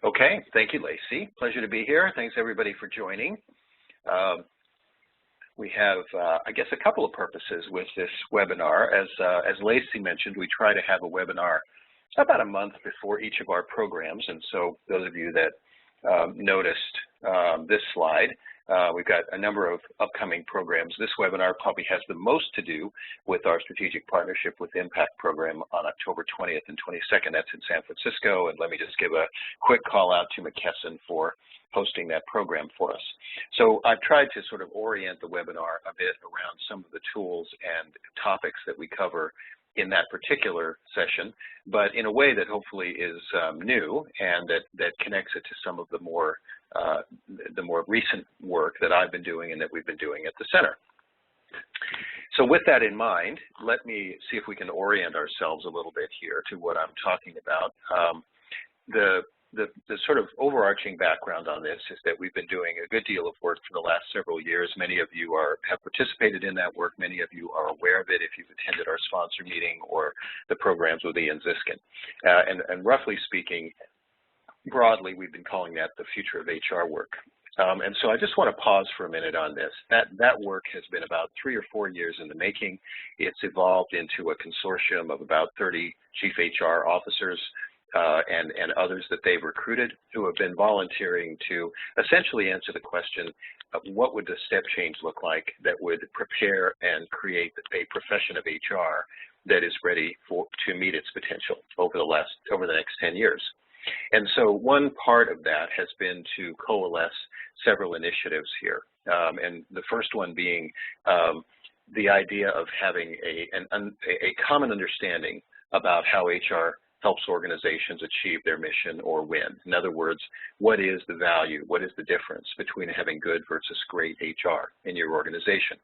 Okay, thank you, Lacey. Pleasure to be here. Thanks everybody for joining. We have, I guess, a couple of purposes with this webinar. As Lacey mentioned, we try to have a webinar about a month before each of our programs, and so those of you that noticed this slide, we've got a number of upcoming programs. This webinar probably has the most to do with our strategic partnership with Impact program on October 20th and 22nd. That's in San Francisco, and let me just give a quick call out to McKesson for hosting that program for us. So I've tried to sort of orient the webinar a bit around some of the tools and topics that we cover in that particular session, but in a way that hopefully is new and that connects it to some of the more recent work that I've been doing and that we've been doing at the center. So with that in mind, let me see if we can orient ourselves a little bit here to what I'm talking about. The sort of overarching background on this is that we've been doing a good deal of work for the last several years. Many of you have participated in that work. Many of you are aware of it if you've attended our sponsor meeting or the programs with Ian Ziskin. And roughly speaking, broadly, we've been calling that the future of HR work. And so I just want to pause for a minute on this. That work has been about 3 or 4 years in the making. It's evolved into a consortium of about 30 chief HR officers and others that they've recruited who have been volunteering to essentially answer the question of what would the step change look like that would prepare and create a profession of HR that is ready to meet its potential over the next 10 years. And so one part of that has been to coalesce several initiatives here. And the first one being the idea of having a common understanding about how HR helps organizations achieve their mission or win. In other words, what is the value, what is the difference between having good versus great HR in your organization?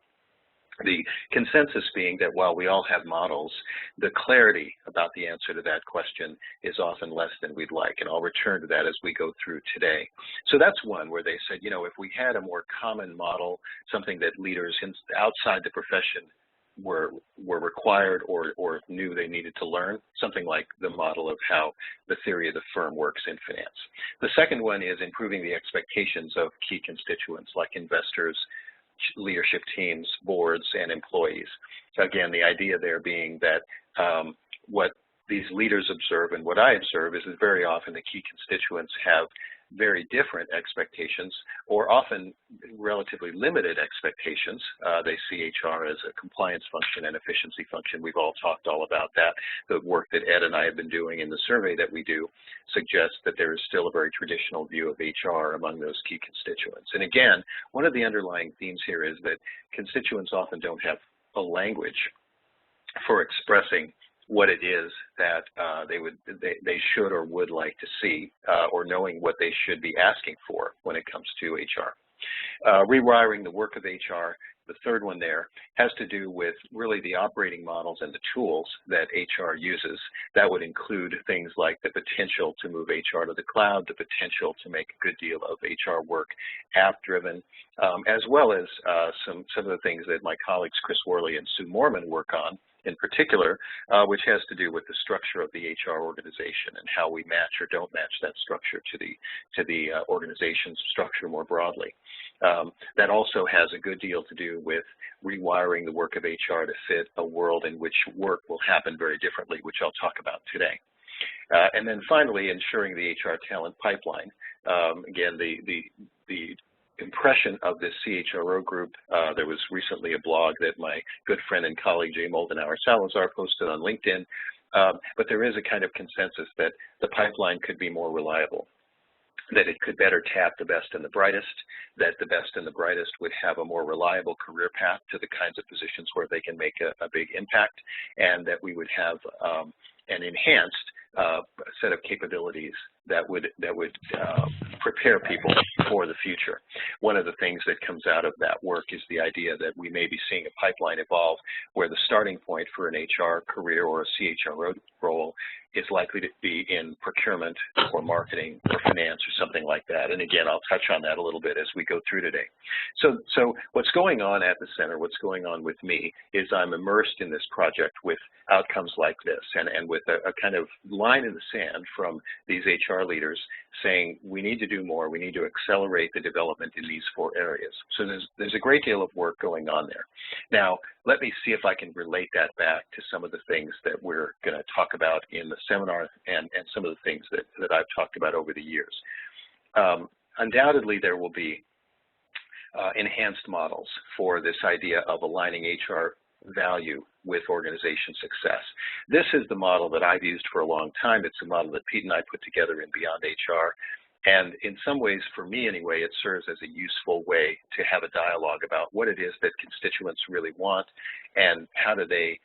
The consensus being that while we all have models, the clarity about the answer to that question is often less than we'd like, and I'll return to that as we go through today. So that's one where they said, you know, if we had a more common model, something that leaders outside the profession were required or knew they needed to learn, something like the model of how the theory of the firm works in finance. The second one is improving the expectations of key constituents like investors, leadership teams, boards, and employees. Again, the idea there being that what these leaders observe and what I observe is that very often the key constituents have very different expectations or often relatively limited expectations. They see HR as a compliance function and efficiency function. We've all talked all about that. The work that Ed and I have been doing in the survey that we do suggests that there is still a very traditional view of HR among those key constituents. And again, one of the underlying themes here is that constituents often don't have a language for expressing what it is that they should or would like to see, or knowing what they should be asking for when it comes to HR. Rewiring the work of HR, the third one there, has to do with really the operating models and the tools that HR uses. That would include things like the potential to move HR to the cloud, the potential to make a good deal of HR work app-driven, as well as some of the things that my colleagues Chris Worley and Sue Moorman work on in particular, which has to do with the structure of the HR organization and how we match or don't match that structure to the organization's structure more broadly. That also has a good deal to do with rewiring the work of HR to fit a world in which work will happen very differently, which I'll talk about today. And then finally, ensuring the HR talent pipeline. Again, the impression of this CHRO group, there was recently a blog that my good friend and colleague Jay Moldenauer Salazar posted on LinkedIn, but there is a kind of consensus that the pipeline could be more reliable, that it could better tap the best and the brightest, that the best and the brightest would have a more reliable career path to the kinds of positions where they can make a big impact, and that we would have an enhanced set of capabilities that would prepare people for the future. One of the things that comes out of that work is the idea that we may be seeing a pipeline evolve where the starting point for an HR career or a CHRO role is likely to be in procurement or marketing or finance or something like that. And again, I'll touch on that a little bit as we go through today. So what's going on at the center, what's going on with me, is I'm immersed in this project with outcomes like this and with a kind of line in the sand from these HR HR leaders saying we need to do more, we need to accelerate the development in these 4 areas. So there's a great deal of work going on there. Now, let me see if I can relate that back to some of the things that we're going to talk about in the seminar and some of the things that I've talked about over the years. Undoubtedly, there will be enhanced models for this idea of aligning HR value with organization success. This is the model that I've used for a long time. It's a model that Pete and I put together in Beyond HR. And in some ways, for me anyway, it serves as a useful way to have a dialogue about what it is that constituents really want and how do they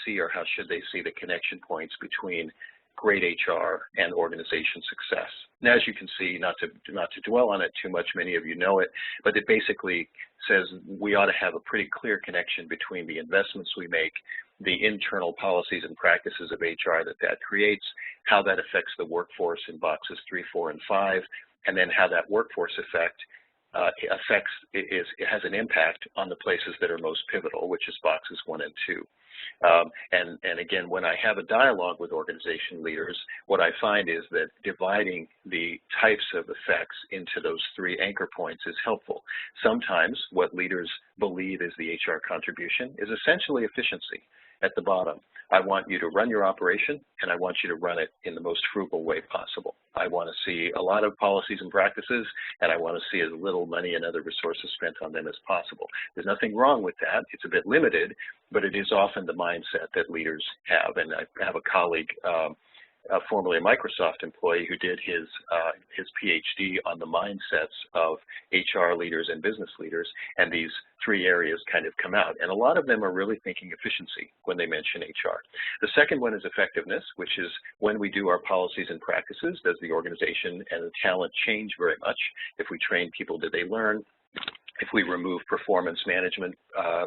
see, or how should they see, the connection points between great HR and organization success. Now, as you can see, not to dwell on it too much, many of you know it, but it basically says we ought to have a pretty clear connection between the investments we make, the internal policies and practices of HR that creates, how that affects the workforce in boxes 3, 4, and 5, and then how that workforce effect has an impact on the places that are most pivotal, which is boxes 1 and 2. And again, when I have a dialogue with organization leaders, what I find is that dividing the types of effects into those 3 anchor points is helpful. Sometimes what leaders believe is the HR contribution is essentially efficiency at the bottom. I want you to run your operation, and I want you to run it in the most frugal way possible. I want to see a lot of policies and practices, and I want to see as little money and other resources spent on them as possible. There's nothing wrong with that. It's a bit limited, but it is often the mindset that leaders have. And I have a colleague, formerly a Microsoft employee, who did his PhD on the mindsets of HR leaders and business leaders, and these 3 areas kind of come out. And a lot of them are really thinking efficiency when they mention HR. The second one is effectiveness, which is when we do our policies and practices, does the organization and the talent change very much? If we train people, do they learn? If we remove performance management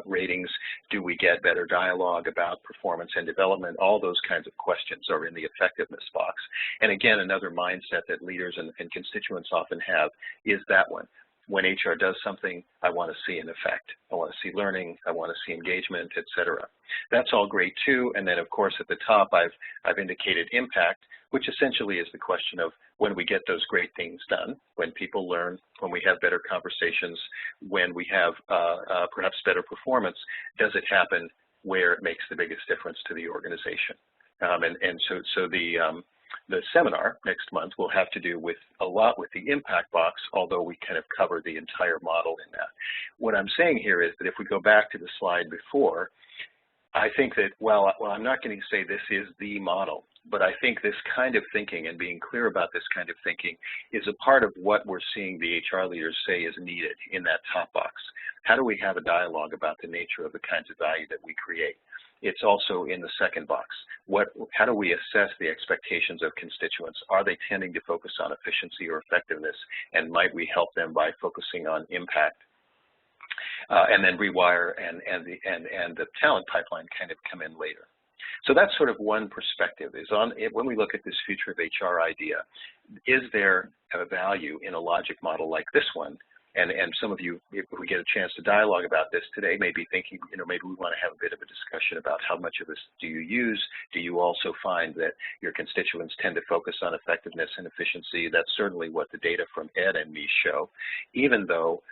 ratings, do we get better dialogue about performance and development? All those kinds of questions are in the effectiveness box. And again, another mindset that leaders and constituents often have is that one. When HR does something, I want to see an effect. I want to see learning. I want to see engagement, et cetera. That's all great too. And then, of course, at the top, I've indicated impact, which essentially is the question of when we get those great things done, when people learn, when we have better conversations, when we have perhaps better performance, does it happen where it makes the biggest difference to the organization? So the seminar next month will have to do with a lot with the impact box, although we kind of cover the entire model in that. What I'm saying here is that if we go back to the slide before, I think that, well, I'm not going to say this is the model, but I think this kind of thinking and being clear about this kind of thinking is a part of what we're seeing the HR leaders say is needed in that top box. How do we have a dialogue about the nature of the kinds of value that we create? It's also in the second box. How do we assess the expectations of constituents? Are they tending to focus on efficiency or effectiveness? And might we help them by focusing on impact? And then rewire and the talent pipeline kind of come in later. So that's sort of one perspective, is on when we look at this future of HR idea, is there a value in a logic model like this one? And some of you, if we get a chance to dialogue about this today, may be thinking, maybe we want to have a bit of a discussion about how much of this do you use? Do you also find that your constituents tend to focus on effectiveness and efficiency? That's certainly what the data from Ed and me show, even though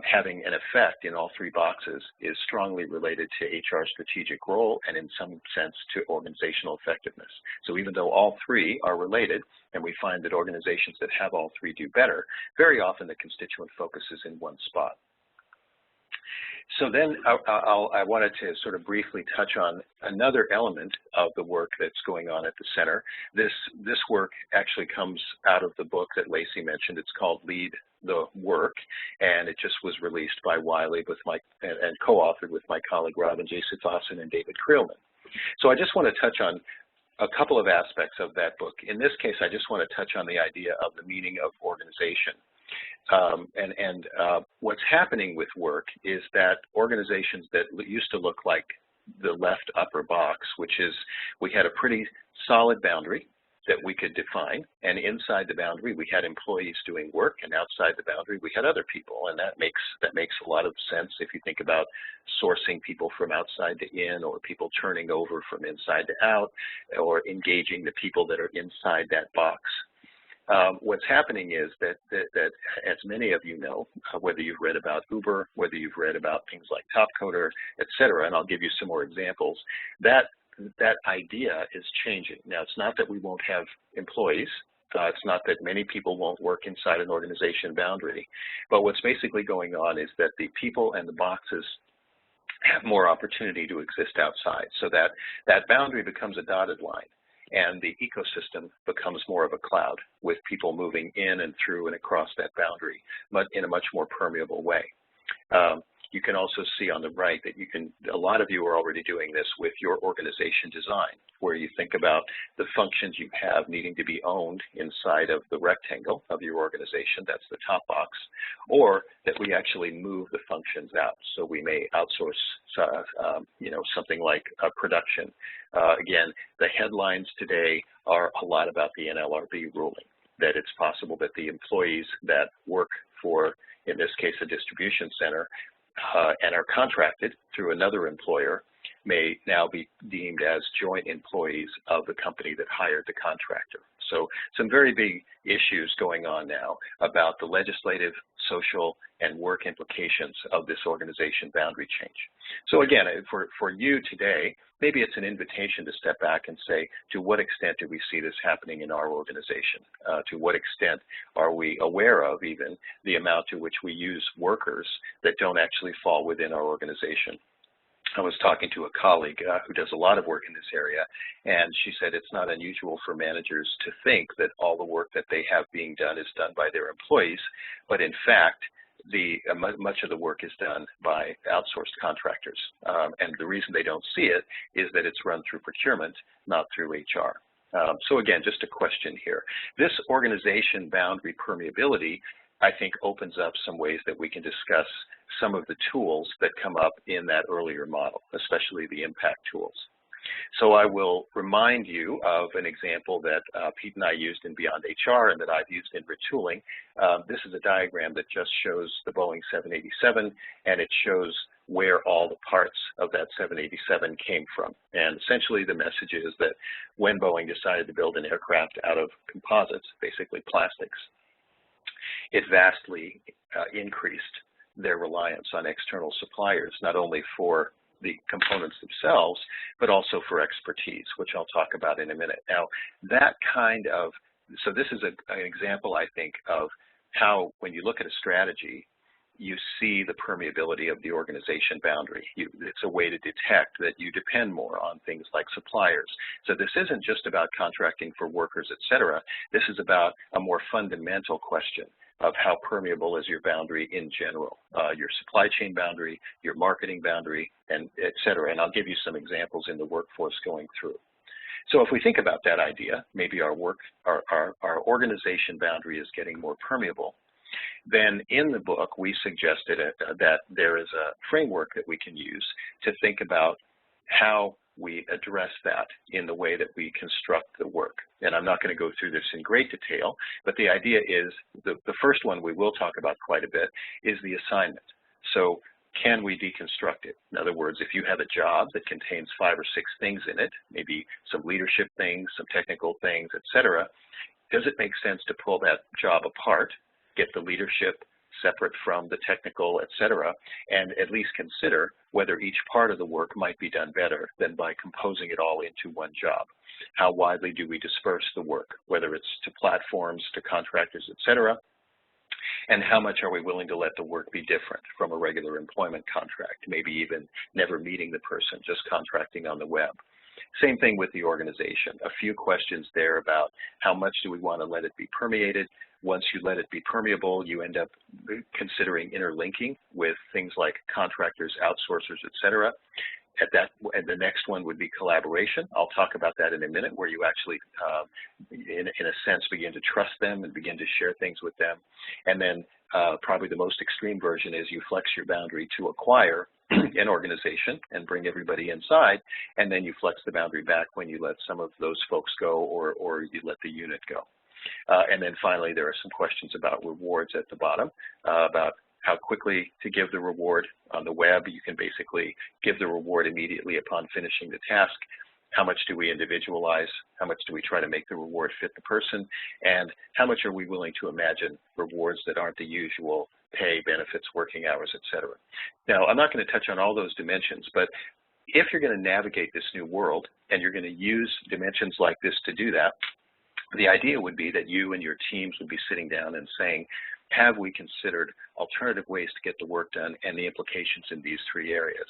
having an effect in all 3 boxes is strongly related to HR's strategic role and in some sense to organizational effectiveness. So even though all 3 are related, and we find that organizations that have all 3 do better, very often the constituent focus is in one spot. So then I wanted to sort of briefly touch on another element of the work that's going on at the center. This work actually comes out of the book that Lacey mentioned. It's called Lead the Work, and it just was released by Wiley and co-authored with my colleague Robin J. Suthasan and David Creelman. So I just want to touch on a couple of aspects of that book. In this case, I just want to touch on the idea of the meaning of organization. What's happening with work is that organizations that used to look like the left upper box, which is we had a pretty solid boundary that we could define, and inside the boundary we had employees doing work, and outside the boundary we had other people, and that makes a lot of sense if you think about sourcing people from outside to in, or people turning over from inside to out, or engaging the people that are inside that box. What's happening is that, as many of you know, whether you've read about Uber, whether you've read about things like Topcoder, et cetera, and I'll give you some more examples, that idea is changing. Now, it's not that we won't have employees. It's not that many people won't work inside an organization boundary. But what's basically going on is that the people and the boxes have more opportunity to exist outside. So that boundary becomes a dotted line, and the ecosystem becomes more of a cloud with people moving in and through and across that boundary, but in a much more permeable way. You can also see on the right that a lot of you are already doing this with your organization design, where you think about the functions you have needing to be owned inside of the rectangle of your organization, that's the top box, or that we actually move the functions out. So we may outsource, something like production. Again, the headlines today are a lot about the NLRB ruling, that it's possible that the employees that work for, in this case, a distribution center, and are contracted through another employer may now be deemed as joint employees of the company that hired the contractor. So some very big issues going on now about the legislative, social, and work implications of this organization boundary change. So again, for you today, maybe it's an invitation to step back and say, to what extent do we see this happening in our organization? To what extent are we aware of even the amount to which we use workers that don't actually fall within our organization? I was talking to a colleague who does a lot of work in this area, and she said it's not unusual for managers to think that all the work that they have being done is done by their employees, but in fact, much of the work is done by outsourced contractors. And the reason they don't see it is that it's run through procurement, not through HR. So again, just a question here. This organization boundary permeability, I think, opens up some ways that we can discuss some of the tools that come up in that earlier model, especially the impact tools. So I will remind you of an example that Pete and I used in Beyond HR and that I've used in retooling. This is a diagram that just shows the Boeing 787, and it shows where all the parts of that 787 came from. And essentially the message is that when Boeing decided to build an aircraft out of composites, basically plastics, it vastly increased their reliance on external suppliers, not only for the components themselves, but also for expertise, which I'll talk about in a minute. Now, so this is an example, I think, of how, when you look at a strategy, you see the permeability of the organization boundary. It's a way to detect that you depend more on things like suppliers. So this isn't just about contracting for workers, et cetera. This is about a more fundamental question of how permeable is your boundary in general, your supply chain boundary, your marketing boundary, and et cetera. And I'll give you some examples in the workforce going through. So if we think about that idea, maybe our organization boundary is getting more permeable, then in the book we suggested that there is a framework that we can use to think about how we address that in the way that we construct the work. And I'm not going to go through this in great detail, but the idea is, the first one we will talk about quite a bit is the assignment. So can we deconstruct it? In other words, if you have a job that contains 5 or 6 things in it, maybe some leadership things, some technical things, et cetera, does it make sense to pull that job apart, get the leadership separate from the technical, et cetera, and at least consider whether each part of the work might be done better than by composing it all into one job? How widely do we disperse the work, whether it's to platforms, to contractors, et cetera? And how much are we willing to let the work be different from a regular employment contract, maybe even never meeting the person, just contracting on the web? Same thing with the organization. A few questions there about how much do we want to let it be permeated. Once you let it be permeable, you end up considering interlinking with things like contractors, outsourcers, et cetera. And the next one would be collaboration. I'll talk about that in a minute, where you actually, in a sense, begin to trust them and begin to share things with them. And then probably the most extreme version is you flex your boundary to acquire an organization and bring everybody inside, and then you flex the boundary back when you let some of those folks go, or you let the unit go. And then finally, there are some questions about rewards at the bottom, about how quickly to give the reward. On the web, you can basically give the reward immediately upon finishing the task. How much do we individualize? How much do we try to make the reward fit the person? And how much are we willing to imagine rewards that aren't the usual pay, benefits, working hours, et cetera? Now, I'm not going to touch on all those dimensions, but if you're going to navigate this new world and you're going to use dimensions like this to do that, the idea would be that you and your teams would be sitting down and saying, have we considered alternative ways to get the work done and the implications in these three areas?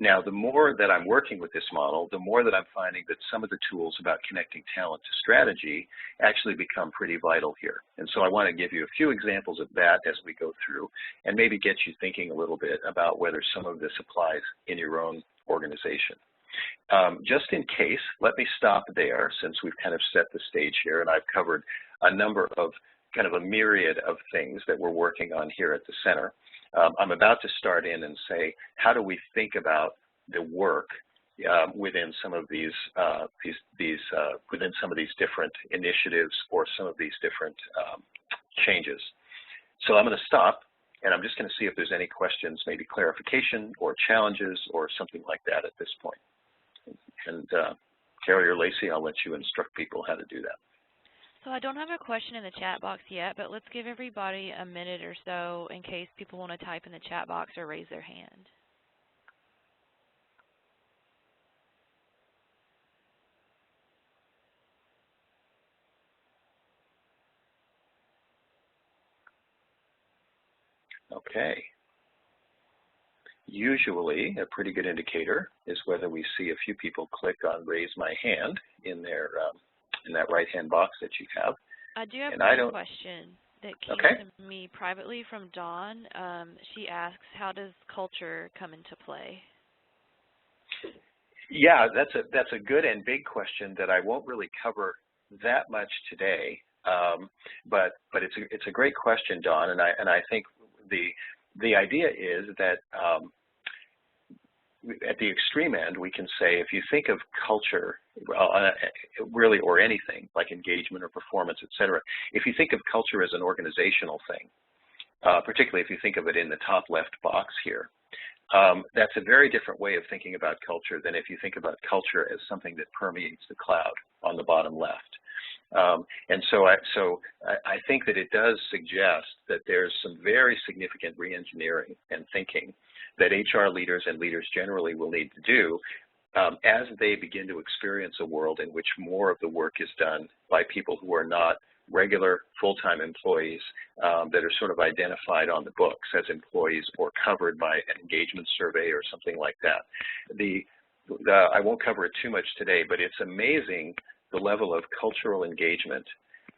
Now, the more that I'm working with this model, the more that I'm finding that some of the tools about connecting talent to strategy actually become pretty vital here. And so I want to give you a few examples of that as we go through and maybe get you thinking a little bit about whether some of this applies in your own organization. Just in case, let me stop there since we've kind of set the stage here and I've covered a number of kind of a myriad of things that we're working on here at the center. I'm about to start in and say, how do we think about the work within some of these different initiatives or some of these different changes? So I'm going to stop, and I'm just going to see if there's any questions, maybe clarification or challenges or something like that at this point. And Carrie or Lacey, I'll let you instruct people how to do that. So I don't have a question in the chat box yet, but let's give everybody a minute or so in case people want to type in the chat box or raise their hand. Okay. Usually, a pretty good indicator is whether we see a few people click on raise my hand in their in that right-hand box that you have. I do have one question that came to me privately from Dawn. She asks, how does culture come into play? Yeah, that's a good and big question that I won't really cover that much today. But it's a great question, Dawn, and I think the idea is that at the extreme end, we can say if you think of culture, really, or anything like engagement or performance, et cetera, if you think of culture as an organizational thing, particularly if you think of it in the top left box here, that's a very different way of thinking about culture than if you think about culture as something that permeates the cloud on the bottom left. And so I think that it does suggest that there's some very significant re-engineering and thinking that HR leaders and leaders generally will need to do as they begin to experience a world in which more of the work is done by people who are not regular full-time employees that are sort of identified on the books as employees or covered by an engagement survey or something like that. I won't cover it too much today, but it's amazing the level of cultural engagement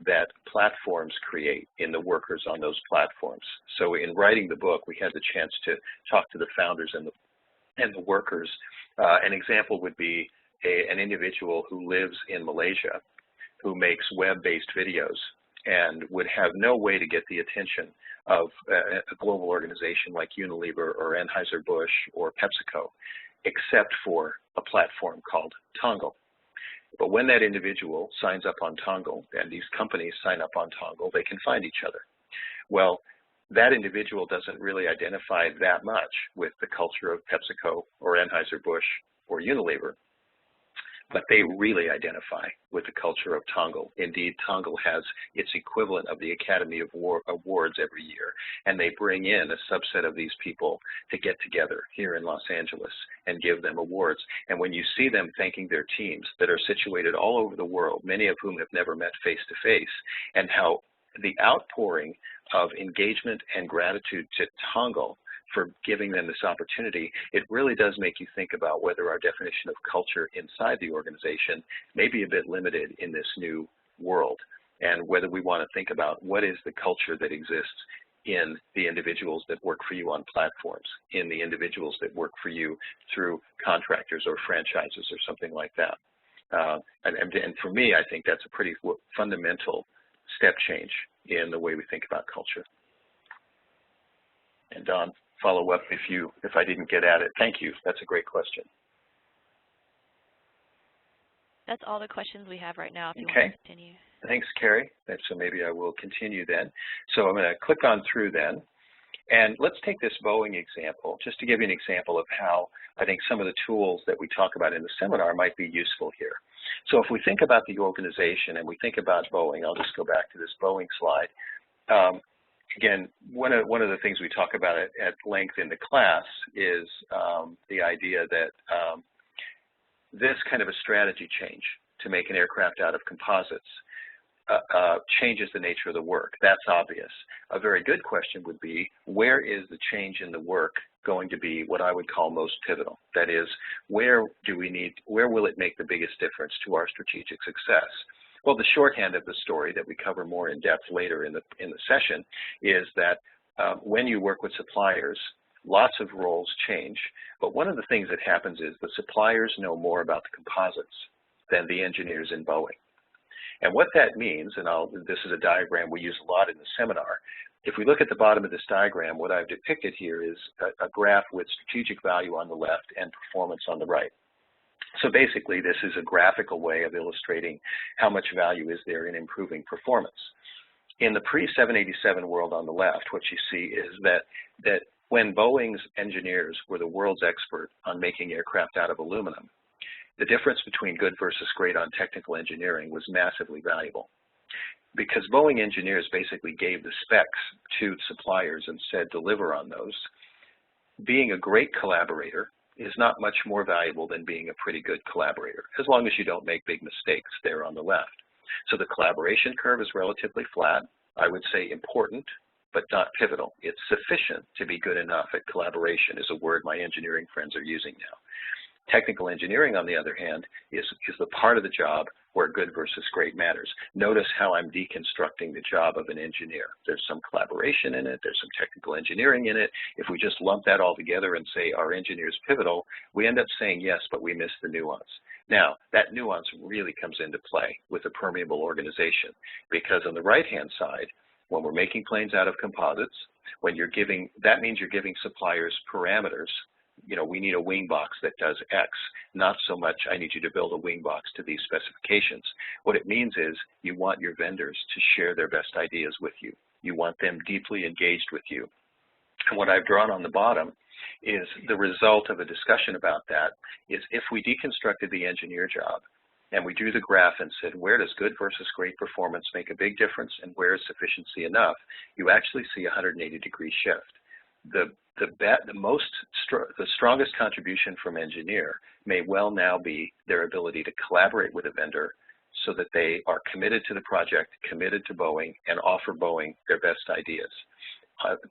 that platforms create in the workers on those platforms. So in writing the book, we had the chance to talk to the founders and the workers. An example would be an individual who lives in Malaysia who makes web-based videos and would have no way to get the attention of a global organization like Unilever or Anheuser-Busch or PepsiCo, except for a platform called Toggle. But when that individual signs up on Toggle, and these companies sign up on Toggle, they can find each other. Well, that individual doesn't really identify that much with the culture of PepsiCo or Anheuser-Busch or Unilever, but they really identify with the culture of Toggle. Indeed, Toggle has its equivalent of the Academy Awards every year, and they bring in a subset of these people to get together here in Los Angeles and give them awards. And when you see them thanking their teams that are situated all over the world, many of whom have never met face-to-face, and how the outpouring of engagement and gratitude to Toggle for giving them this opportunity, it really does make you think about whether our definition of culture inside the organization may be a bit limited in this new world, and whether we want to think about what is the culture that exists in the individuals that work for you on platforms, in the individuals that work for you through contractors or franchises or something like that. And for me, I think that's a pretty fundamental step change in the way we think about culture. And Don, follow up if I didn't get at it. Thank you. That's a great question. That's all the questions we have right now if you want to continue. Thanks, Carrie. So maybe I will continue then. So I'm going to click on through then. And let's take this Boeing example, just to give you an example of how I think some of the tools that we talk about in the seminar might be useful here. So if we think about the organization and we think about Boeing, I'll just go back to this Boeing slide. Again, one of the things we talk about at length in the class is the idea that this kind of a strategy change to make an aircraft out of composites changes the nature of the work. That's obvious. A very good question would be, where is the change in the work going to be what I would call most pivotal? That is, where will it make the biggest difference to our strategic success? Well, the shorthand of the story that we cover more in depth later in the session is that when you work with suppliers, lots of roles change, but one of the things that happens is the suppliers know more about the composites than the engineers in Boeing. And what that means, and this is a diagram we use a lot in the seminar, if we look at the bottom of this diagram, what I've depicted here is a graph with strategic value on the left and performance on the right. So basically, this is a graphical way of illustrating how much value is there in improving performance. In the pre-787 world on the left, what you see is that when Boeing's engineers were the world's expert on making aircraft out of aluminum, the difference between good versus great on technical engineering was massively valuable, because Boeing engineers basically gave the specs to suppliers and said, deliver on those. Being a great collaborator is not much more valuable than being a pretty good collaborator, as long as you don't make big mistakes there on the left. So the collaboration curve is relatively flat. I would say important, but not pivotal. It's sufficient to be good enough at collaboration, is a word my engineering friends are using now. Technical engineering, on the other hand, is the part of the job where good versus great matters. Notice how I'm deconstructing the job of an engineer. There's some collaboration in it, there's some technical engineering in it. If we just lump that all together and say our engineer's pivotal, we end up saying yes, but we miss the nuance. Now, that nuance really comes into play with a permeable organization, because on the right-hand side, when we're making planes out of composites, that means you're giving suppliers parameters. You know, we need a wing box that does X, not so much I need you to build a wing box to these specifications. What it means is you want your vendors to share their best ideas with you. You want them deeply engaged with you. And what I've drawn on the bottom is the result of a discussion about that is if we deconstructed the engineer job and we drew the graph and said, where does good versus great performance make a big difference and where is sufficiency enough, you actually see a 180-degree shift. The strongest contribution from engineer may well now be their ability to collaborate with a vendor so that they are committed to the project, committed to Boeing, and offer Boeing their best ideas.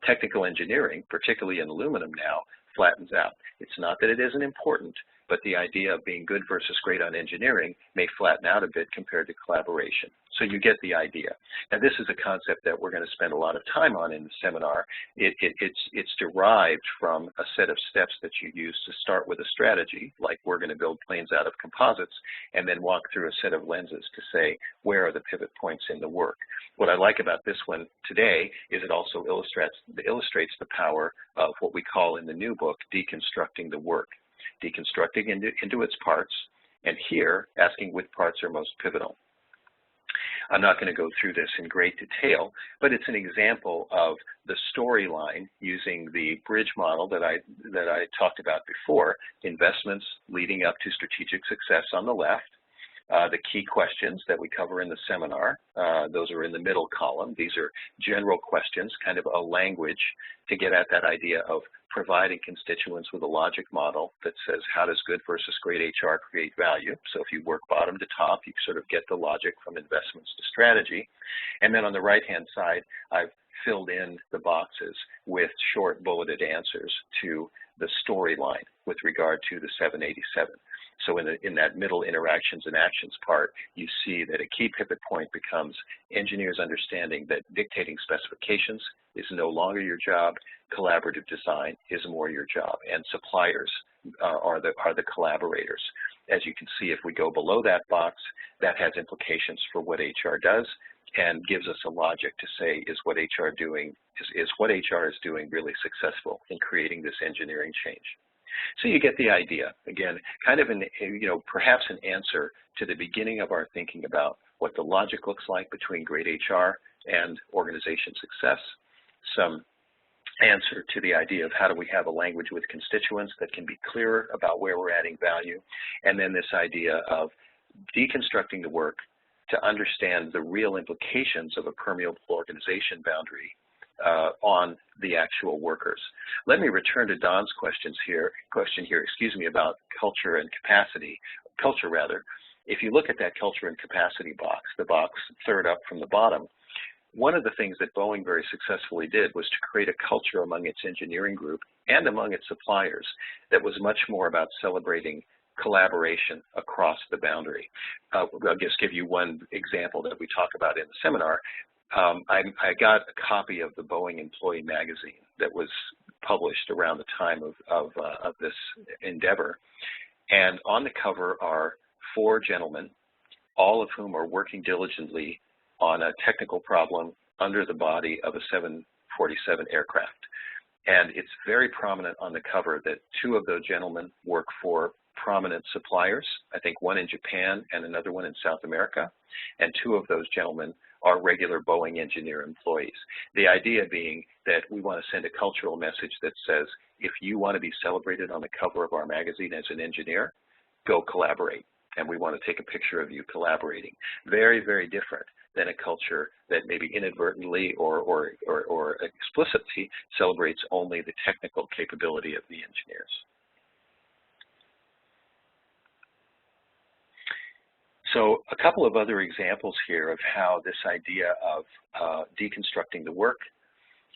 Technical engineering, particularly in aluminum now, flattens out. It's not that it isn't important, but the idea of being good versus great on engineering may flatten out a bit compared to collaboration. So you get the idea. Now, this is a concept that we're going to spend a lot of time on in the seminar. It's derived from a set of steps that you use to start with a strategy, like we're going to build planes out of composites, and then walk through a set of lenses to say, where are the pivot points in the work? What I like about this one today is it also illustrates the power of what we call in the new book, deconstructing the work. Deconstructing into its parts, and here, asking which parts are most pivotal. I'm not going to go through this in great detail, but it's an example of the storyline using the bridge model that I talked about before, investments leading up to strategic success on the left, the key questions that we cover in the seminar, those are in the middle column. These are general questions, kind of a language to get at that idea of providing constituents with a logic model that says how does good versus great HR create value. So if you work bottom to top, you sort of get the logic from investments to strategy. And then on the right-hand side, I've filled in the boxes with short bulleted answers to the storyline with regard to the 787. So in that middle interactions and actions part, you see that a key pivot point becomes engineers understanding that dictating specifications is no longer your job, collaborative design is more your job, and suppliers are the collaborators. As you can see, if we go below that box, that has implications for what HR does and gives us a logic to say, is what HR is doing really successful in creating this engineering change? So you get the idea. Again, kind of perhaps an answer to the beginning of our thinking about what the logic looks like between great HR and organization success. Some answer to the idea of how do we have a language with constituents that can be clearer about where we're adding value, and then this idea of deconstructing the work to understand the real implications of a permeable organization boundary on the actual workers. Let me return to Don's question here, about culture and capacity, culture. If you look at that culture and capacity box, the box third up from the bottom, one of the things that Boeing very successfully did was to create a culture among its engineering group and among its suppliers that was much more about celebrating collaboration across the boundary. I'll just give you one example that we talk about in the seminar. I got a copy of the Boeing Employee magazine that was published around the time of this endeavor. And on the cover are 4 gentlemen, all of whom are working diligently on a technical problem under the body of a 747 aircraft. And it's very prominent on the cover that 2 of those gentlemen work for prominent suppliers, I think one in Japan and another one in South America, and 2 of those gentlemen are regular Boeing engineer employees. The idea being that we want to send a cultural message that says, if you want to be celebrated on the cover of our magazine as an engineer, go collaborate. And we want to take a picture of you collaborating. Very, very different than a culture that maybe inadvertently or explicitly celebrates only the technical capability of the engineers. So a couple of other examples here of how this idea of deconstructing the work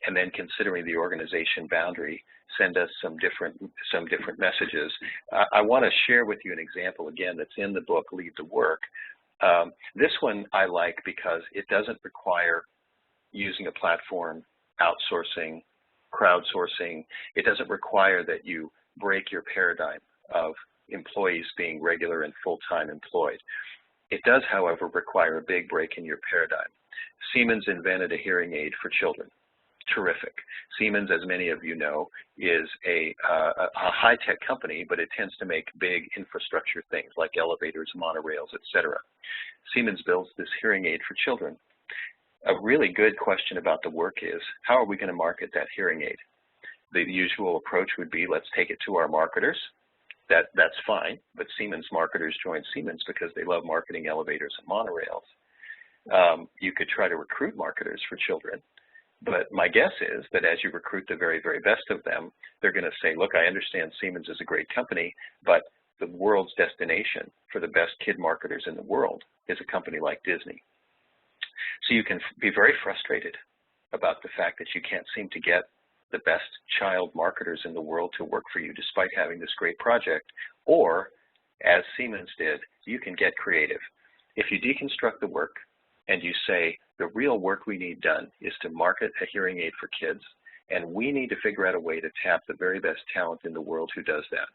and then considering the organization boundary send us some different messages. I want to share with you an example again that's in the book, Lead the Work. This one I like because it doesn't require using a platform, outsourcing, crowdsourcing. It doesn't require that you break your paradigm of employees being regular and full-time employed. It does, however, require a big break in your paradigm. Siemens invented a hearing aid for children. Terrific. Siemens, as many of you know, is a high-tech company, but it tends to make big infrastructure things like elevators, monorails, etc. Siemens builds this hearing aid for children. A really good question about the work is, how are we going to market that hearing aid? The usual approach would be, let's take it to our marketers. That's fine, but Siemens marketers join Siemens because they love marketing elevators and monorails. You could try to recruit marketers for children. But my guess is that as you recruit the very, very best of them, they're going to say, look, I understand Siemens is a great company, but the world's destination for the best kid marketers in the world is a company like Disney. So you can be very frustrated about the fact that you can't seem to get the best child marketers in the world to work for you despite having this great project. Or, as Siemens did, you can get creative. If you deconstruct the work and you say, the real work we need done is to market a hearing aid for kids, and we need to figure out a way to tap the very best talent in the world who does that.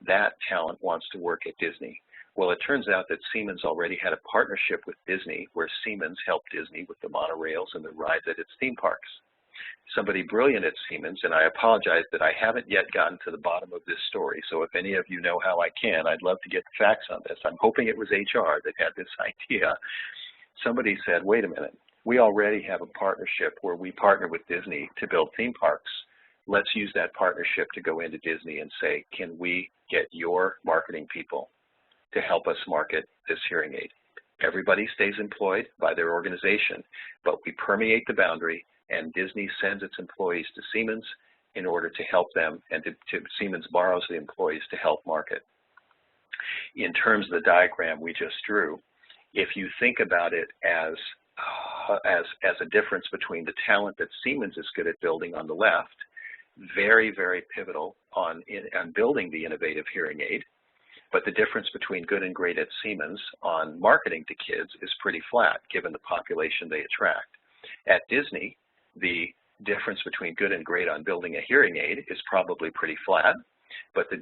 That talent wants to work at Disney. Well, it turns out that Siemens already had a partnership with Disney where Siemens helped Disney with the monorails and the rides at its theme parks. Somebody brilliant at Siemens, and I apologize that I haven't yet gotten to the bottom of this story, so if any of you know how I can, I'd love to get the facts on this. I'm hoping it was HR that had this idea. Somebody said, wait a minute, we already have a partnership where we partner with Disney to build theme parks. Let's use that partnership to go into Disney and say, can we get your marketing people to help us market this hearing aid? Everybody stays employed by their organization, but we permeate the boundary, and Disney sends its employees to Siemens in order to help them, and Siemens borrows the employees to help market. In terms of the diagram we just drew, if you think about it as a difference between the talent that Siemens is good at building on the left, very, very pivotal on building the innovative hearing aid, but the difference between good and great at Siemens on marketing to kids is pretty flat given the population they attract. At Disney, the difference between good and great on building a hearing aid is probably pretty flat, but the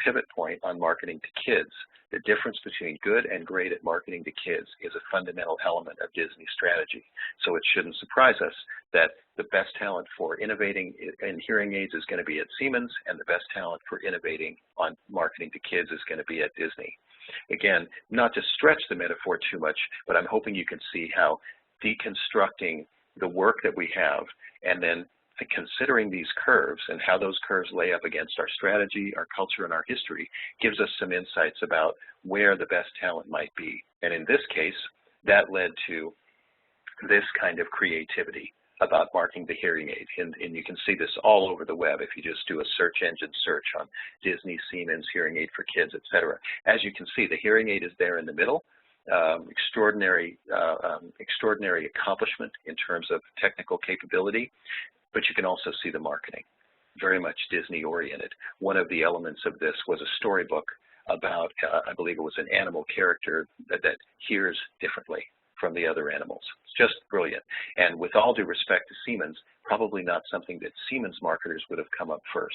pivot point on marketing to kids, the difference between good and great at marketing to kids is a fundamental element of Disney's strategy. So it shouldn't surprise us that the best talent for innovating in hearing aids is going to be at Siemens, and the best talent for innovating on marketing to kids is going to be at Disney. Again, not to stretch the metaphor too much, but I'm hoping you can see how deconstructing the work that we have and then considering these curves and how those curves lay up against our strategy, our culture, and our history gives us some insights about where the best talent might be. And in this case, that led to this kind of creativity about marking the hearing aid. And you can see this all over the web if you just do a search engine search on Disney, Siemens, hearing aid for kids, etc. As you can see, the hearing aid is there in the middle. Extraordinary accomplishment in terms of technical capability, but you can also see the marketing, very much Disney-oriented. One of the elements of this was a storybook about, I believe it was an animal character that hears differently from the other animals. It's just brilliant. And with all due respect to Siemens, probably not something that Siemens marketers would have come up first.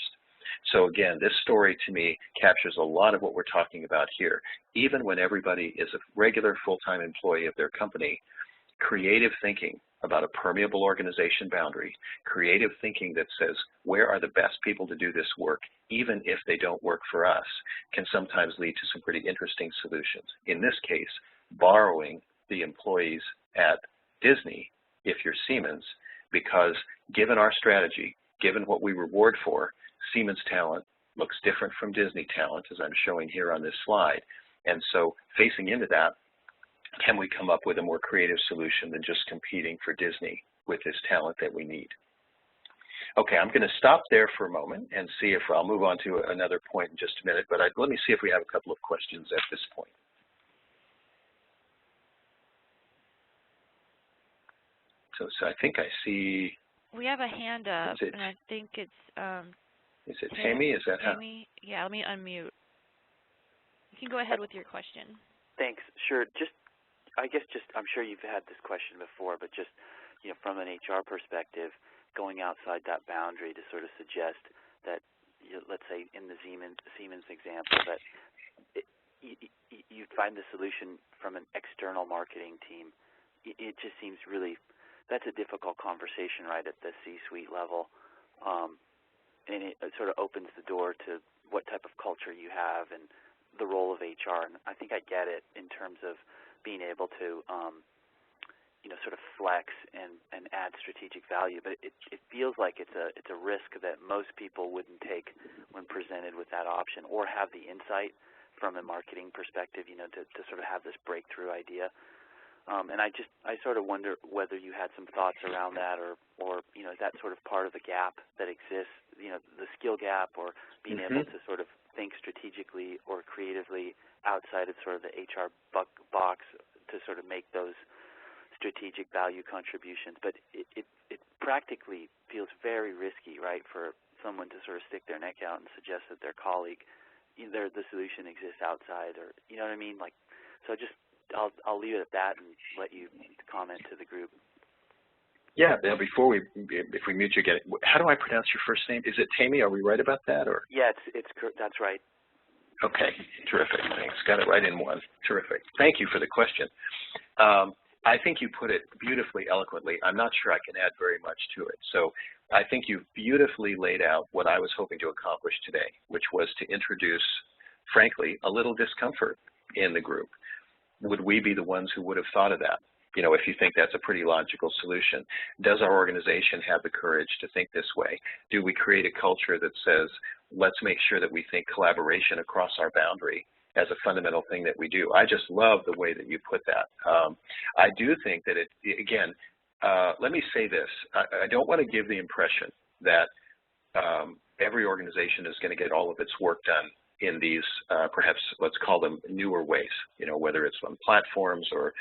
So again, this story to me captures a lot of what we're talking about here. Even when everybody is a regular full-time employee of their company, creative thinking about a permeable organization boundary, creative thinking that says, where are the best people to do this work, even if they don't work for us, can sometimes lead to some pretty interesting solutions. In this case, borrowing the employees at Disney, if you're Siemens, because given our strategy, given what we reward for, Siemens talent looks different from Disney talent, as I'm showing here on this slide. And so facing into that, can we come up with a more creative solution than just competing for Disney with this talent that we need? Okay, I'm going to stop there for a moment and see if I'll move on to another point in just a minute, but let me see if we have a couple of questions at this point. So I think I see. We have a hand up, and I think it's. Is it Tammy? Is that Tammy? Yeah, let me unmute. You can go ahead with your question. Thanks. Sure. I guess I'm sure you've had this question before, but just, from an HR perspective, going outside that boundary to sort of suggest that, let's say in the Siemens example, that you'd find the solution from an external marketing team. It just seems really, that's a difficult conversation right at the C-suite level. And it sort of opens the door to what type of culture you have and the role of HR. And I think I get it in terms of being able to, sort of flex and add strategic value. But it feels like it's a risk that most people wouldn't take when presented with that option, or have the insight from a marketing perspective, to sort of have this breakthrough idea. And I sort of wonder whether you had some thoughts around that, or is that sort of part of the gap that exists, the skill gap, or being able to sort of think strategically or creatively outside of sort of the HR box to sort of make those strategic value contributions. But it practically feels very risky, right, for someone to sort of stick their neck out and suggest that their colleague, the solution exists outside, or, you know what I mean? Like, so I'll leave it at that and let you comment to the group. Yeah. Now, if we mute you again, how do I pronounce your first name? Is it Tammy? Are we right about that, or? Yeah, that's right. Okay. Terrific. Thanks. Got it right in one. Terrific. Thank you for the question. I think you put it beautifully eloquently. I'm not sure I can add very much to it. So I think you've beautifully laid out what I was hoping to accomplish today, which was to introduce, frankly, a little discomfort in the group. Would we be the ones who would have thought of that? If you think that's a pretty logical solution. Does our organization have the courage to think this way? Do we create a culture that says, let's make sure that we think collaboration across our boundary as a fundamental thing that we do? I just love the way that you put that. I do think that let me say this. I don't want to give the impression that every organization is going to get all of its work done in these, perhaps let's call them newer ways, whether it's on platforms or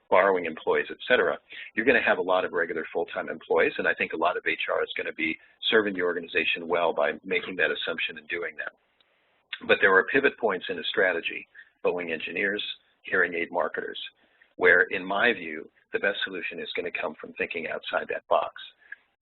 borrowing employees, et cetera. You're going to have a lot of regular full-time employees, and I think a lot of HR is going to be serving the organization well by making that assumption and doing that. But there are pivot points in a strategy, Boeing engineers, hearing aid marketers, where, in my view, the best solution is going to come from thinking outside that box.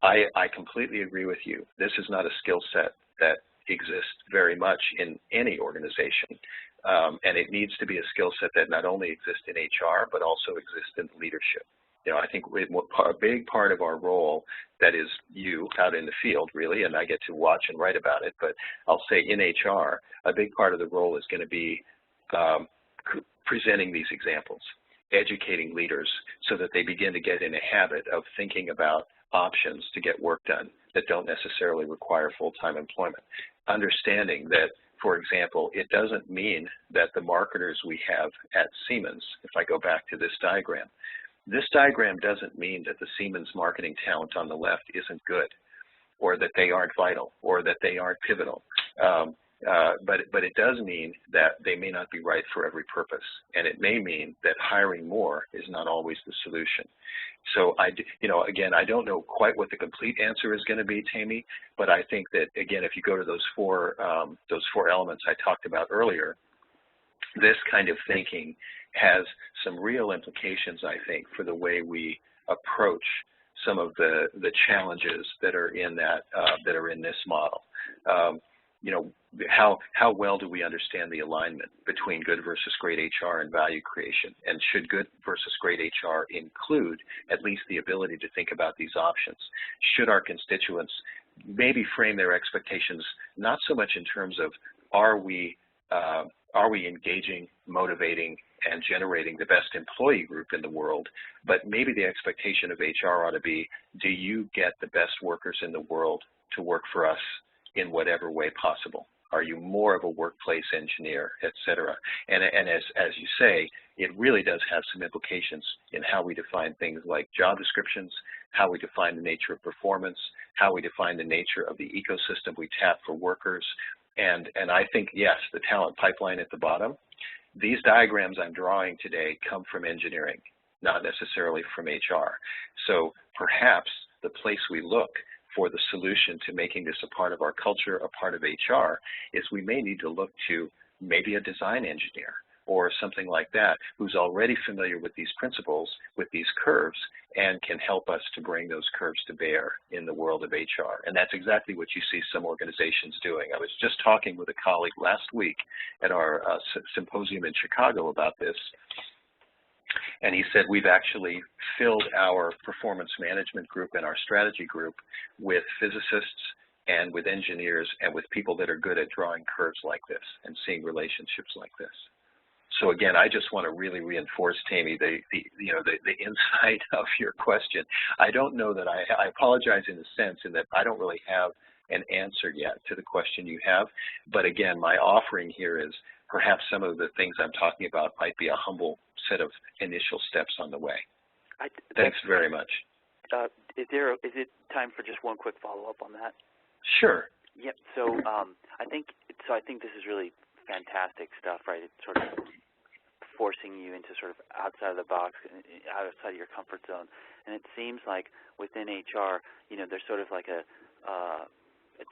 I completely agree with you. This is not a skill set that exists very much in any organization, and it needs to be a skill set that not only exists in HR, but also exists in leadership. I think a big part of our role, that is you out in the field, really, and I get to watch and write about it, but I'll say in HR, a big part of the role is going to be presenting these examples, educating leaders so that they begin to get in a habit of thinking about options to get work done that don't necessarily require full-time employment. Understanding that, for example, it doesn't mean that the marketers we have at Siemens, if I go back to this diagram doesn't mean that the Siemens marketing talent on the left isn't good, or that they aren't vital, or that they aren't pivotal. But it does mean that they may not be right for every purpose, and it may mean that hiring more is not always the solution. So again, I don't know quite what the complete answer is going to be, Tammy, but I think that, again, if you go to those four elements I talked about earlier, this kind of thinking has some real implications, I think, for the way we approach some of the challenges that are in this model. How well do we understand the alignment between good versus great HR and value creation? And should good versus great HR include at least the ability to think about these options? Should our constituents maybe frame their expectations not so much in terms of are we engaging, motivating, and generating the best employee group in the world, but maybe the expectation of HR ought to be, do you get the best workers in the world to work for us in whatever way possible? Are you more of a workplace engineer, et cetera? And as you say, it really does have some implications in how we define things like job descriptions, how we define the nature of performance, how we define the nature of the ecosystem we tap for workers. And I think, yes, the talent pipeline at the bottom, these diagrams I'm drawing today come from engineering, not necessarily from HR. So perhaps the place we look for the solution to making this a part of our culture, a part of HR, is we may need to look to maybe a design engineer or something like that who's already familiar with these principles, with these curves, and can help us to bring those curves to bear in the world of HR. And that's exactly what you see some organizations doing. I was just talking with a colleague last week at our symposium in Chicago about this, and he said we've actually filled our performance management group and our strategy group with physicists and with engineers and with people that are good at drawing curves like this and seeing relationships like this. So again, I just want to really reinforce, Tammy, the insight of your question. I don't know that I apologize in a sense in that I don't really have an answer yet to the question you have. But again, my offering here is perhaps some of the things I'm talking about might be a humble set of initial steps on the way. Thanks very much. Is it time for just one quick follow-up on that? Sure. Yep. So I think this is really fantastic stuff, right? It's sort of forcing you into sort of outside of the box, outside of your comfort zone. And it seems like within HR, there's sort of like a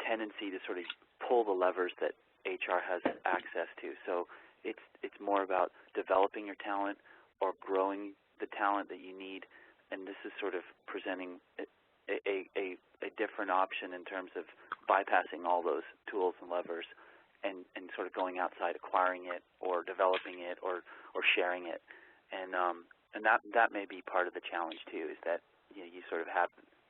tendency to sort of pull the levers that HR has access to. So it's more about developing your talent or growing the talent that you need, and this is sort of presenting a different option in terms of bypassing all those tools and levers and sort of going outside, acquiring it or developing it or sharing it. And that may be part of the challenge too, is that you sort of have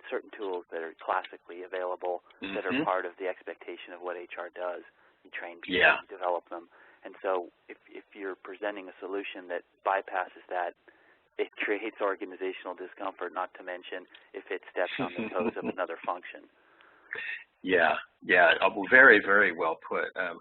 certain tools that are classically available that are part of the expectation of what HR does. You train people, you develop them. And so if you're presenting a solution that bypasses that, it creates organizational discomfort, not to mention if it steps on the toes of another function. Yeah, very, very well put. I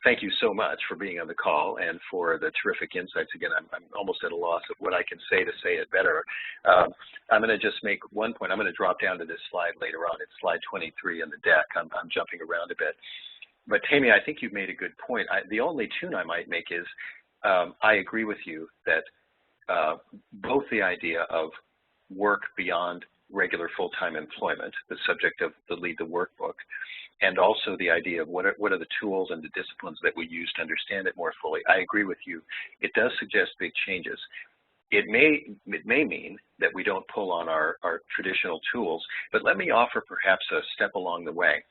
thank you so much for being on the call and for the terrific insights. Again, I'm almost at a loss of what I can say to say it better. I'm going to just make one point. I'm going to drop down to this slide later on. It's slide 23 in the deck. I'm jumping around a bit. But Tammy, I think you've made a good point. The only tune I might make is I agree with you that both the idea of work beyond regular full-time employment, the subject of the Lead the Workbook, and also the idea of what are the tools and the disciplines that we use to understand it more fully. I agree with you. It does suggest big changes. It may mean that we don't pull on our traditional tools, but let me offer perhaps a step along the way.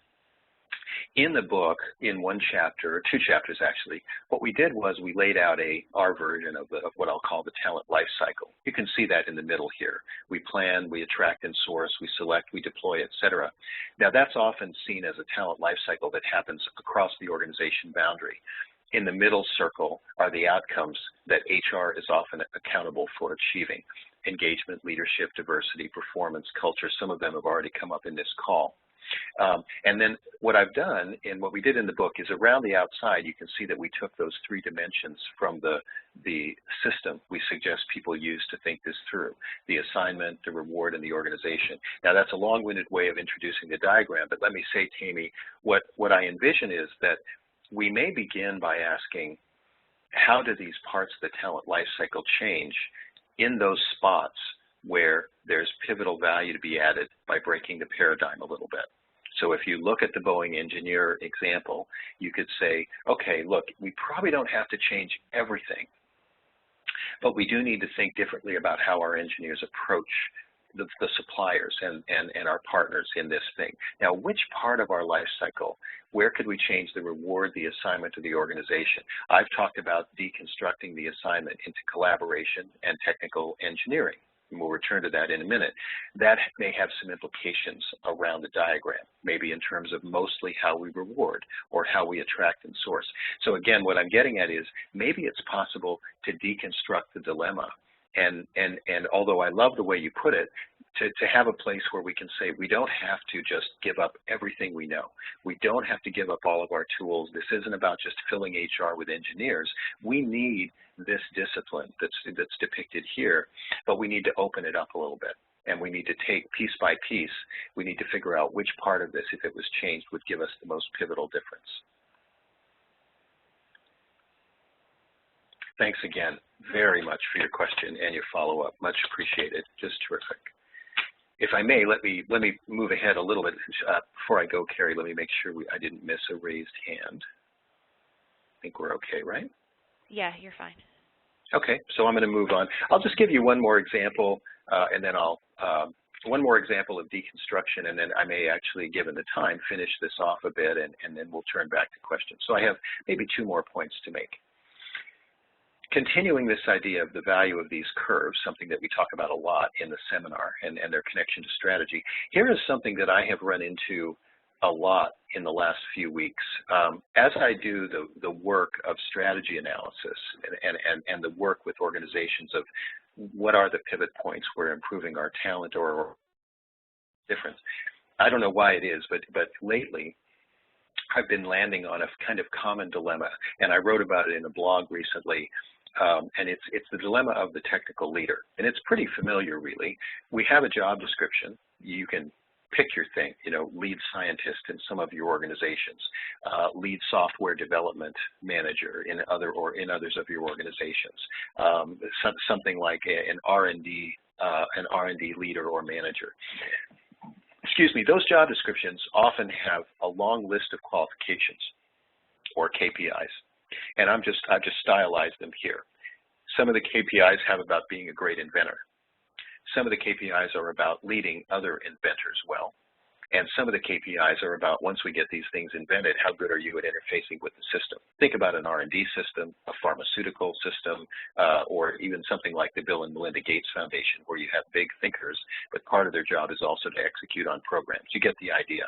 In the book, in one chapter, or two chapters actually, what we did was we laid out our version of what I'll call the talent life cycle. You can see that in the middle here. We plan, we attract and source, we select, we deploy, et cetera. Now that's often seen as a talent life cycle that happens across the organization boundary. In the middle circle are the outcomes that HR is often accountable for achieving: engagement, leadership, diversity, performance, culture. Some of them have already come up in this call. And then what I've done, and what we did in the book, is around the outside, you can see that we took those 3 dimensions from the system we suggest people use to think this through: the assignment, the reward, and the organization. Now, that's a long-winded way of introducing the diagram, but let me say, Tammy, what I envision is that we may begin by asking, how do these parts of the talent life cycle change in those spots where there's pivotal value to be added by breaking the paradigm a little bit? So if you look at the Boeing engineer example, you could say, okay, look, we probably don't have to change everything, but we do need to think differently about how our engineers approach the suppliers and our partners in this thing. Now, which part of our life cycle, where could we change the reward, the assignment, to the organization? I've talked about deconstructing the assignment into collaboration and technical engineering, and we'll return to that in a minute. That may have some implications around the diagram, maybe in terms of mostly how we reward or how we attract and source. So again, what I'm getting at is maybe it's possible to deconstruct the dilemma. And although I love the way you put it, to have a place where we can say we don't have to just give up everything we know. We don't have to give up all of our tools. This isn't about just filling HR with engineers. We need this discipline that's depicted here, but we need to open it up a little bit. And we need to take piece by piece, we need to figure out which part of this, if it was changed, would give us the most pivotal difference. Thanks again very much for your question and your follow-up. Much appreciated. Just terrific. If I may, let me move ahead a little bit. Before I go, Carrie, let me make sure I didn't miss a raised hand. I think we're okay, right? Yeah, you're fine. Okay, so I'm going to move on. I'll just give you one more example, and then one more example of deconstruction, and then I may actually, given the time, finish this off a bit, and then we'll turn back to questions. So I have maybe 2 more points to make. Continuing this idea of the value of these curves, something that we talk about a lot in the seminar, and their connection to strategy, here is something that I have run into a lot in the last few weeks. As I do the work of strategy analysis and the work with organizations of what are the pivot points where improving our talent or difference, I don't know why it is, but lately I've been landing on a kind of common dilemma, and I wrote about it in a blog recently. And it's the dilemma of the technical leader. And it's pretty familiar, really. We have a job description. You can pick your thing, you know, lead scientist in some of your organizations, lead software development manager in others of your organizations, something like an R&D leader or manager. Excuse me, those job descriptions often have a long list of qualifications or KPIs. And I've just stylized them here. Some of the KPIs have about being a great inventor. Some of the KPIs are about leading other inventors well. And some of the KPIs are about, once we get these things invented, how good are you at interfacing with the system? Think about an R&D system, a pharmaceutical system, or even something like the Bill and Melinda Gates Foundation, where you have big thinkers, but part of their job is also to execute on programs. You get the idea.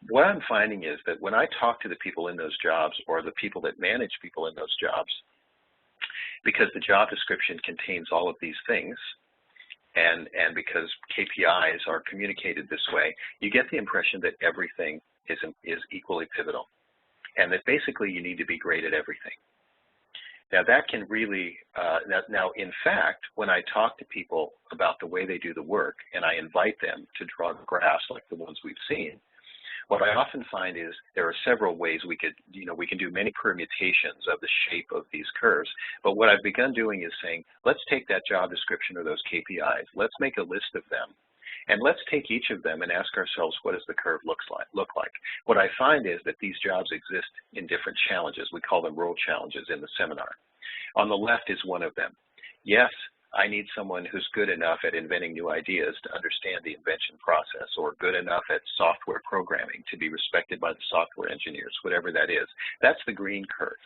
What I'm finding is that when I talk to the people in those jobs, or the people that manage people in those jobs, because the job description contains all of these things, and because KPIs are communicated this way, you get the impression that everything is equally pivotal, and that basically you need to be great at everything. Now that can really, now in fact, when I talk to people about the way they do the work, and I invite them to draw graphs like the ones we've seen, what I often find is there are several ways we can do many permutations of the shape of these curves. But what I've begun doing is saying, let's take that job description or those KPIs, let's make a list of them, and let's take each of them and ask ourselves, what does the curve look like? What I find is that these jobs exist in different challenges. We call them role challenges in the seminar. On the left is one of them. Yes, I need someone who's good enough at inventing new ideas to understand the invention process, or good enough at software programming to be respected by the software engineers, whatever that is. That's the green curve.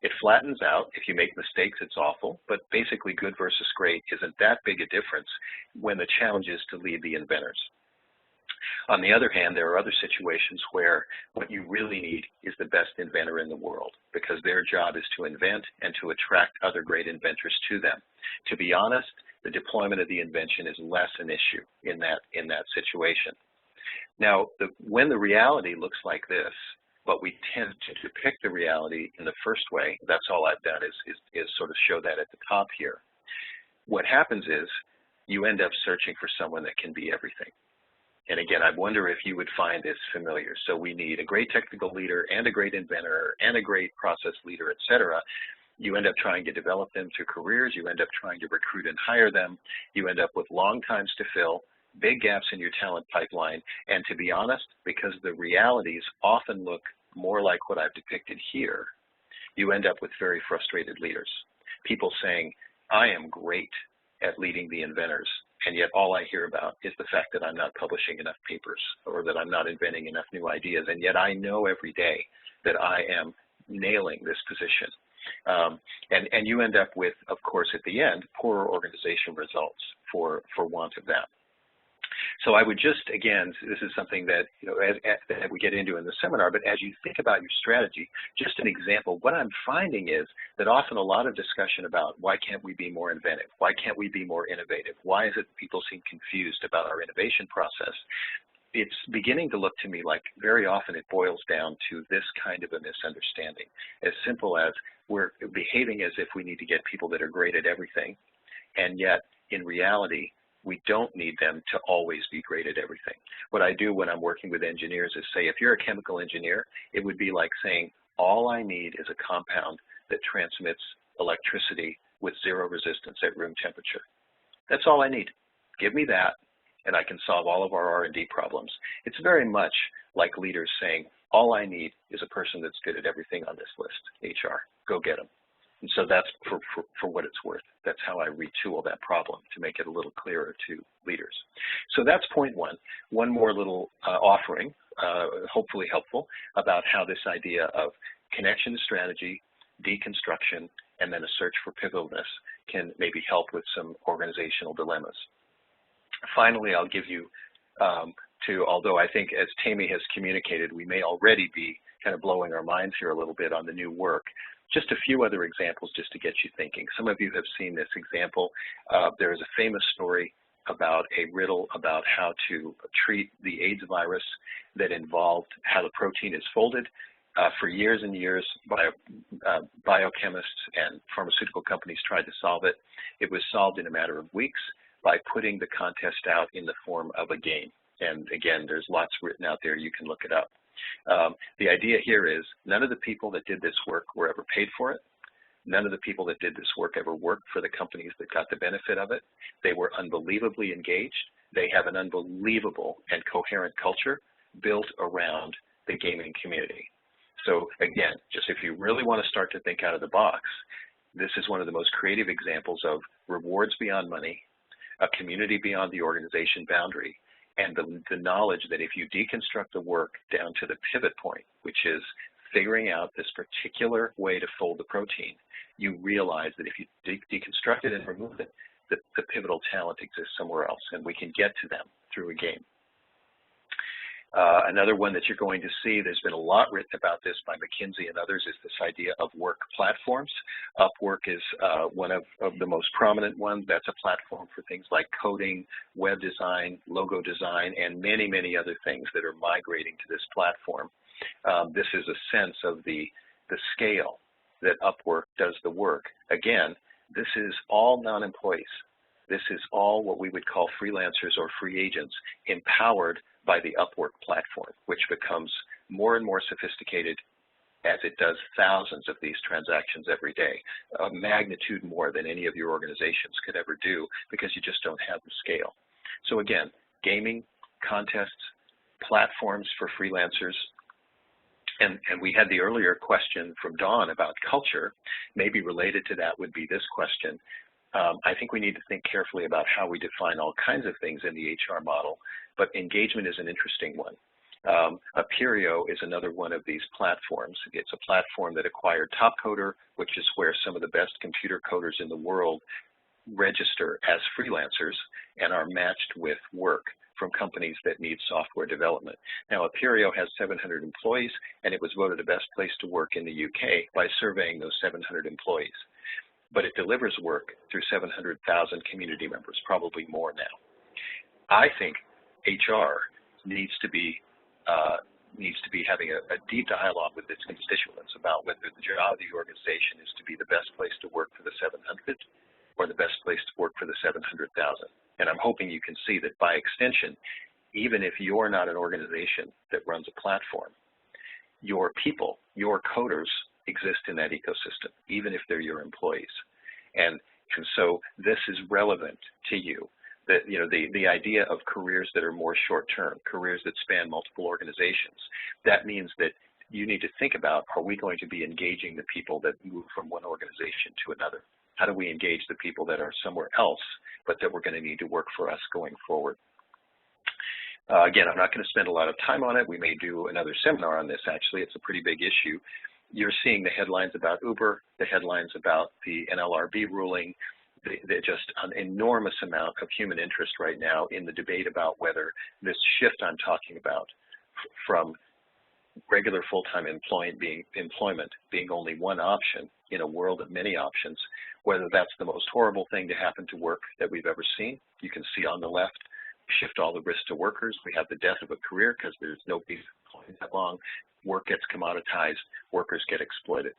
It flattens out. If you make mistakes, it's awful, but basically good versus great isn't that big a difference when the challenge is to lead the inventors. On the other hand, there are other situations where what you really need is the best inventor in the world, because their job is to invent and to attract other great inventors to them. To be honest, the deployment of the invention is less an issue in that situation. Now, when the reality looks like this, but we tend to depict the reality in the first way, that's all I've done is sort of show that at the top here. What happens is you end up searching for someone that can be everything. And again, I wonder if you would find this familiar. So we need a great technical leader and a great inventor and a great process leader, et cetera. You end up trying to develop them to careers. You end up trying to recruit and hire them. You end up with long times to fill, big gaps in your talent pipeline. And to be honest, because the realities often look more like what I've depicted here, you end up with very frustrated leaders. People saying, I am great at leading the inventors, and yet all I hear about is the fact that I'm not publishing enough papers or that I'm not inventing enough new ideas, and yet I know every day that I am nailing this position. And you end up with, of course, at the end, poorer organization results for want of that. So I would just, again, this is something that, that we get into in the seminar, but as you think about your strategy, just an example, what I'm finding is that often a lot of discussion about why can't we be more inventive? Why can't we be more innovative? Why is it that people seem confused about our innovation process? It's beginning to look to me like very often it boils down to this kind of a misunderstanding. As simple as we're behaving as if we need to get people that are great at everything, and yet in reality, we don't need them to always be great at everything. What I do when I'm working with engineers is say, if you're a chemical engineer, it would be like saying, all I need is a compound that transmits electricity with zero resistance at room temperature. That's all I need. Give me that, and I can solve all of our R&D problems. It's very much like leaders saying, all I need is a person that's good at everything on this list, HR. Go get them. And so that's for what it's worth. That's how I retool that problem to make it a little clearer to leaders. So that's point one. One more little offering, hopefully helpful, about how this idea of connection to strategy, deconstruction, and then a search for pivotalness can maybe help with some organizational dilemmas. Finally, I'll give you although I think as Tammy has communicated, we may already be kind of blowing our minds here a little bit on the new work. Just a few other examples just to get you thinking. Some of you have seen this example. There is a famous story about a riddle about how to treat the AIDS virus that involved how the protein is folded. For years and years, biochemists and pharmaceutical companies tried to solve it. It was solved in a matter of weeks by putting the contest out in the form of a game. And again, there's lots written out there. You can look it up. The idea here is none of the people that did this work were ever paid for it. None of the people that did this work ever worked for the companies that got the benefit of it. They were unbelievably engaged. They have an unbelievable and coherent culture built around the gaming community. So again, just if you really want to start to think out of the box, this is one of the most creative examples of rewards beyond money, a community beyond the organization boundary, and the knowledge that if you deconstruct the work down to the pivot point, which is figuring out this particular way to fold the protein, you realize that if you deconstruct it and remove it, the pivotal talent exists somewhere else, and we can get to them through a game. Another one that you're going to see, there's been a lot written about this by McKinsey and others, is this idea of work platforms. Upwork is one of the most prominent ones. That's a platform for things like coding, web design, logo design, and many, many other things that are migrating to this platform. This is a sense of the scale that Upwork does the work. Again, this is all non-employees. This is all what we would call freelancers or free agents empowered by the Upwork platform, which becomes more and more sophisticated as it does thousands of these transactions every day, a magnitude more than any of your organizations could ever do because you just don't have the scale. So again, gaming, contests, platforms for freelancers, and we had the earlier question from Dawn about culture. Maybe related to that would be this question. I think we need to think carefully about how we define all kinds of things in the HR model, but engagement is an interesting one. Aperio is another one of these platforms. It's a platform that acquired Topcoder, which is where some of the best computer coders in the world register as freelancers and are matched with work from companies that need software development. Now, Aperio has 700 employees, and it was voted the best place to work in the UK by surveying those 700 employees. But it delivers work through 700,000 community members, probably more now. I think HR needs to be having a deep dialogue with its constituents about whether the job of the organization is to be the best place to work for the 700 or the best place to work for the 700,000. And I'm hoping you can see that by extension, even if you're not an organization that runs a platform, your people, your coders exist in that ecosystem, even if they're your employees. And so this is relevant to you. That, you know, the idea of careers that are more short-term, careers that span multiple organizations, that means that you need to think about, are we going to be engaging the people that move from one organization to another? How do we engage the people that are somewhere else, but that we're going to need to work for us going forward? Again, I'm not going to spend a lot of time on it. We may do another seminar on this, actually. It's a pretty big issue. You're seeing the headlines about Uber, the headlines about the NLRB ruling. There's just an enormous amount of human interest right now in the debate about whether this shift I'm talking about from regular full-time employment being only one option in a world of many options, whether that's the most horrible thing to happen to work that we've ever seen. You can see on the left, shift all the risk to workers. We have the death of a career because there's nobody employed that long. Work gets commoditized, workers get exploited.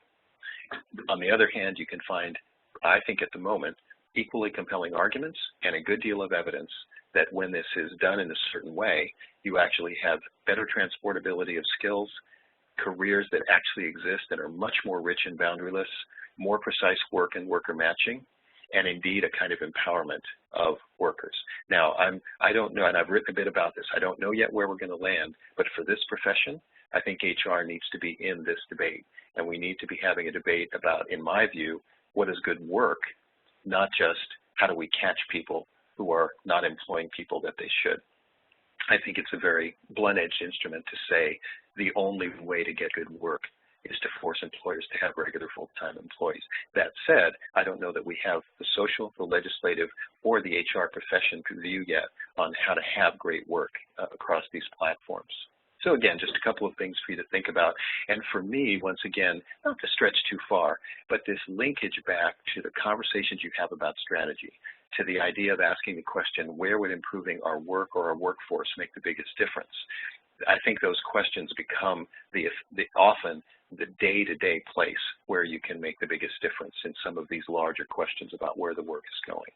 On the other hand, you can find, I think at the moment, equally compelling arguments and a good deal of evidence that when this is done in a certain way, you actually have better transportability of skills, careers that actually exist that are much more rich and boundaryless, more precise work and worker matching, and indeed a kind of empowerment of workers. Now, I don't know, and I've written a bit about this, I don't know yet where we're going to land, but for this profession, I think HR needs to be in this debate, and we need to be having a debate about, in my view, what is good work, not just how do we catch people who are not employing people that they should. I think it's a very blunt-edged instrument to say the only way to get good work is to force employers to have regular full-time employees. That said, I don't know that we have the social, the legislative, or the HR profession view yet on how to have great work across these platforms. So again, just a couple of things for you to think about. And for me, once again, not to stretch too far, but this linkage back to the conversations you have about strategy, to the idea of asking the question, where would improving our work or our workforce make the biggest difference? I think those questions become often the day-to-day place where you can make the biggest difference in some of these larger questions about where the work is going.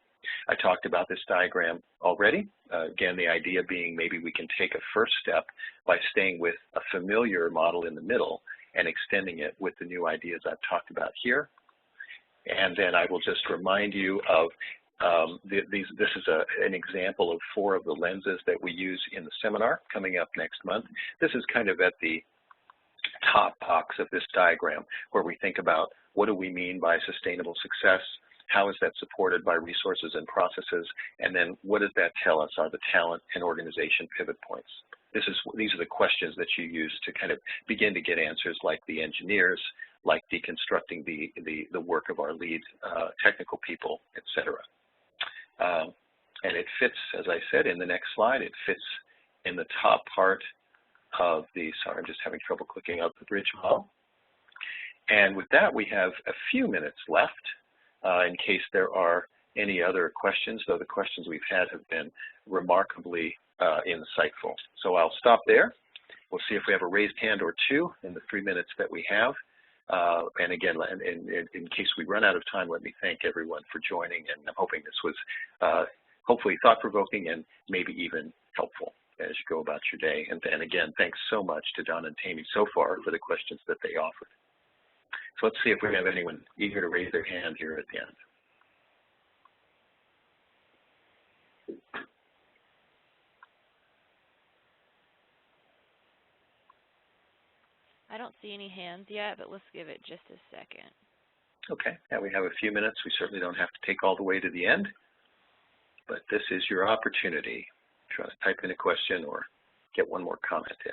I talked about this diagram already. Again, the idea being maybe we can take a first step by staying with a familiar model in the middle and extending it with the new ideas I've talked about here. And then I will just remind you of this is an example of 4 of the lenses that we use in the seminar coming up next month. This is kind of at the top box of this diagram where we think about what do we mean by sustainable success, how is that supported by resources and processes, and then what does that tell us are the talent and organization pivot points. These are the questions that you use to kind of begin to get answers like the engineers, like deconstructing the work of our lead technical people, et cetera. And it fits, as I said, in the next slide, it fits in the top part of the, sorry, I'm just having trouble clicking out the bridge model. And with that, we have a few minutes left in case there are any other questions, though the questions we've had have been remarkably insightful. So I'll stop there. We'll see if we have a raised hand or two in the 3 minutes that we have. And again, in case we run out of time, let me thank everyone for joining, and I'm hoping this was hopefully thought-provoking and maybe even helpful as you go about your day. And again, thanks so much to Don and Tammy so far for the questions that they offered. So let's see if we have anyone eager to raise their hand here at the end. I don't see any hands yet, but let's give it just a second. Okay, now we have a few minutes. We certainly don't have to take all the way to the end, but this is your opportunity. Try to type in a question or get one more comment in.